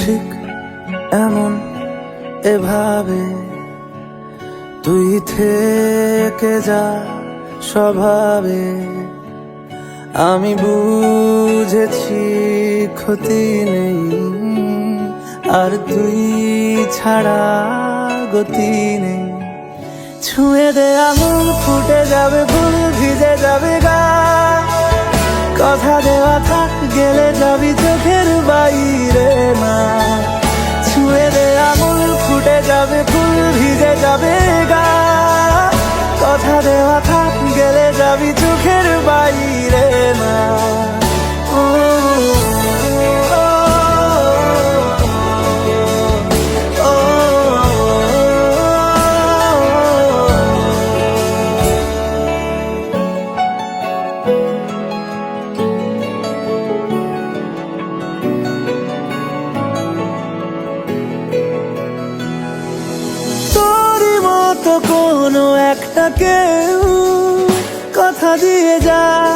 ঠিক এমন এভাবে তুই থেকে যা স্বভাবে। আমি বুঝেছি ক্ষতি নেই, আর তুই ছাড়া গতি নেই। ছুঁয়ে দে আঙুল, ফুটে যাবে ফুল, ভিজে যাবে গা। কথা দেওয়া থাক, গেলে যাবি চোখের বাইরে না। ছুঁয়ে দে আঙুল, ফুটে যাবে ফুল, ভিজে যাবে গা। কথা দেওয়া থাক, গেলে যাবি চোখের বাইরে না। ও, ও, ও, ও, তোরই মতো কোনো একটা কেউ কথা দিয়ে যায়।